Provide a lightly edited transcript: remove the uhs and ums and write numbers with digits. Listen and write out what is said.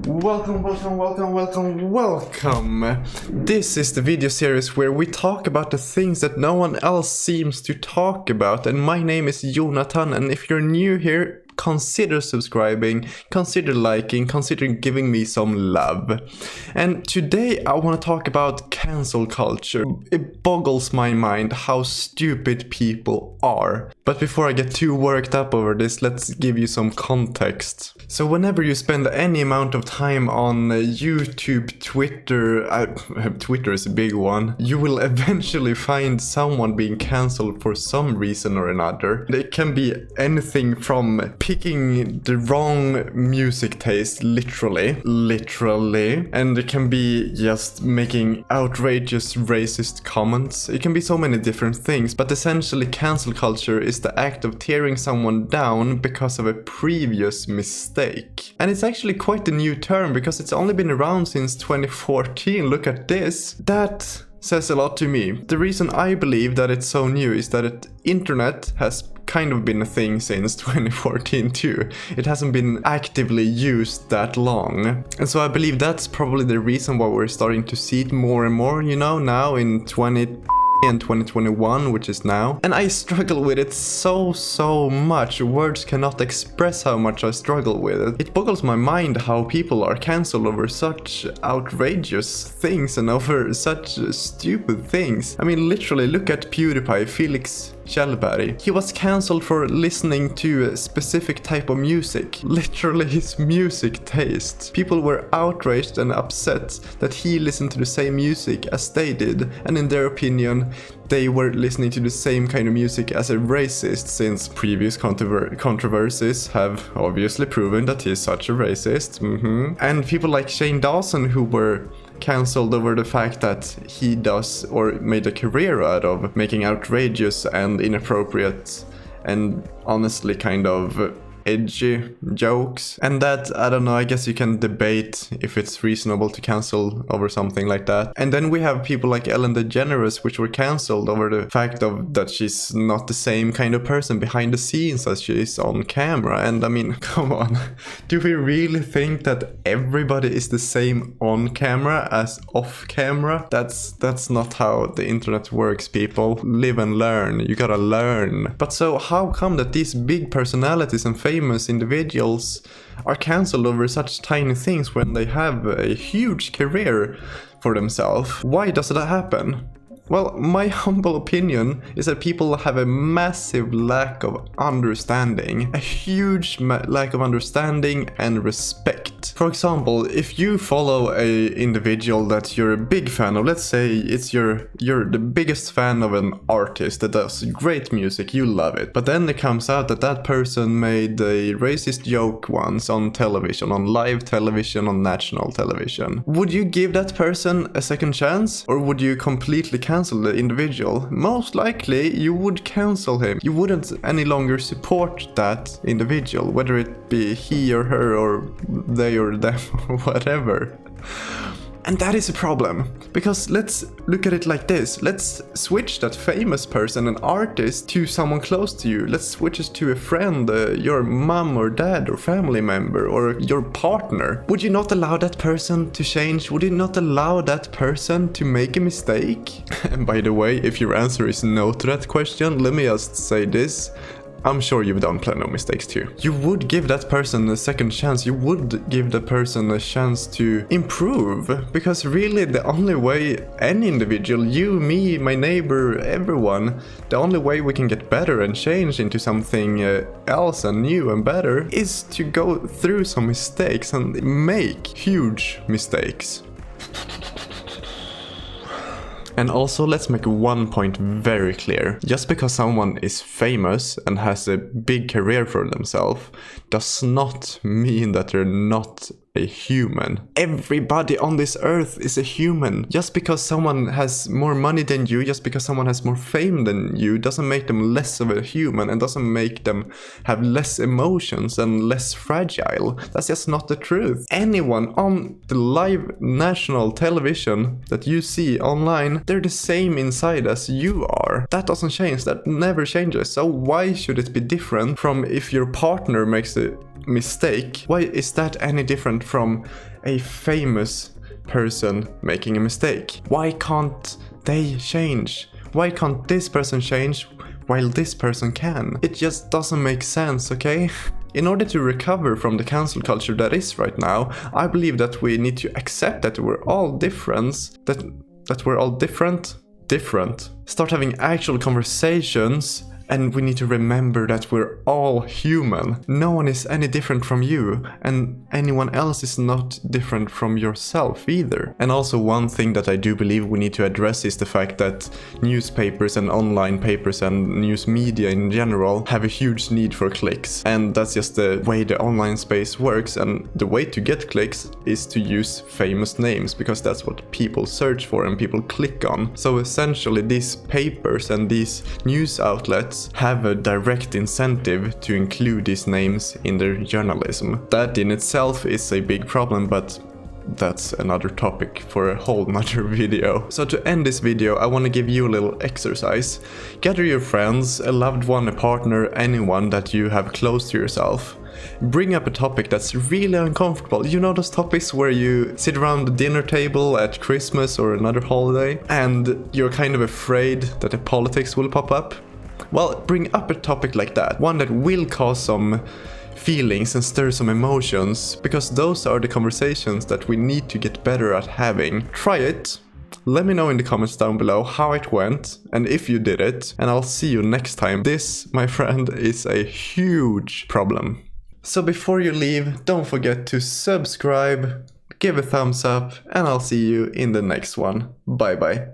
Welcome. This is the video series where we talk about the things that no one else seems to talk about. And my name is Jonathan, and if you're new here, consider subscribing, consider liking, consider giving me some love. And today I want to talk about cancel culture. It boggles my mind how stupid people are. But before I get too worked up over this, let's give you some context. So whenever you spend any amount of time on YouTube, Twitter, Twitter is a big one, you will eventually find someone being cancelled for some reason or another. It can be anything from picking the wrong music taste, literally, and it can be just making outrageous racist comments. It can be so many different things, but essentially cancel culture is the act of tearing someone down because of a previous mistake. And it's actually quite a new term because it's only been around since 2014. Look at this. That says a lot to me. The reason I believe that it's so new is that the internet has kind of been a thing since 2014 too. It hasn't been actively used that long. And so I believe that's probably the reason why we're starting to see it more and more, you know, now in 2021, which is now. And I struggle with it so much. Words cannot express how much I struggle with it. It boggles my mind how people are cancelled over such outrageous things and over such stupid things. I mean, literally, look at Pewdiepie, Felix Kjellberg. He was cancelled for listening to a specific type of music. Literally his music taste. People were outraged and upset that he listened to the same music as they did, and in their opinion they were listening to the same kind of music as a racist, since previous controversies have obviously proven that he is such a racist. And people like Dawson, who were cancelled over the fact that he does or made a career out of making outrageous and inappropriate and honestly kind of edgy jokes. And that, I don't know, I guess you can debate if it's reasonable to cancel over something like that. And then we have people like Degeneres, which were cancelled over the fact of that she's not the same kind of person behind the scenes as she is on camera. And I mean, come on, do we really think that everybody is the same on camera as off camera? That's not how the internet works, people. Live and learn. You gotta learn. But so how come that these big personalities and famous individuals are cancelled over such tiny things when they have a huge career for themselves? Why does that happen? Well, my humble opinion is that people have a massive lack of understanding, a huge lack of understanding and respect. For example, if you follow a individual that you're a big fan of, let's say it's you're the biggest fan of an artist that does great music, you love it, but then it comes out that that person made a racist joke once on television, on live television, on national television. Would you give that person a second chance, or would you completely cancel the individual? Most likely you would cancel him. You wouldn't any longer support that individual, whether it be he or her or they or them or whatever. And that is a problem, because let's look at it like this. Let's switch that famous person, an artist, to someone close to you. Let's switch it to a friend, your mom or dad or family member or your partner. Would you not allow that person to change? Would you not allow that person to make a mistake? And by the way, if your answer is no to that question, let me just say this. I'm sure you've done plenty of mistakes too. You would give that person a second chance. You would give that person a chance to improve. Because really the only way any individual, you, me, my neighbor, everyone, the only way we can get better and change into something else and new and better is to go through some mistakes and make huge mistakes. And also, let's make one point very clear. Just because someone is famous and has a big career for themselves does not mean that they're not a human. Everybody on this earth is a human. Just because someone has more money than you, just because someone has more fame than you, doesn't make them less of a human and doesn't make them have less emotions and less fragile. That's just not the truth. Anyone on the live national television that you see online, they're the same inside as you are. That doesn't change. That never changes. So why should it be different from if your partner makes a mistake, why is that any different from a famous person making a mistake? Why can't they change? Why can't this person change while this person can? It just doesn't make sense, okay? In order to recover from the cancel culture that is right now, I believe that we need to accept that we're all different, that we're all different. Start having actual conversations, and we need to remember that we're all human. No one is any different from you, and anyone else is not different from yourself either. And also one thing that I do believe we need to address is the fact that newspapers and online papers and news media in general have a huge need for clicks. And that's just the way the online space works, and the way to get clicks is to use famous names, because that's what people search for and people click on. So essentially these papers and these news outlets have a direct incentive to include these names in their journalism. That in itself is a big problem, but that's another topic for a whole nother video. So to end this video, I want to give you a little exercise. Gather your friends, a loved one, a partner, anyone that you have close to yourself. Bring up a topic that's really uncomfortable. You know those topics where you sit around the dinner table at Christmas or another holiday and you're kind of afraid that the politics will pop up? Well, bring up a topic like that, one that will cause some feelings and stir some emotions, because those are the conversations that we need to get better at having. Try it. Let me know in the comments down below how it went and if you did it, and I'll see you next time. This, my friend, is a huge problem. So before you leave, don't forget to subscribe, give a thumbs up, and I'll see you in the next one. Bye bye.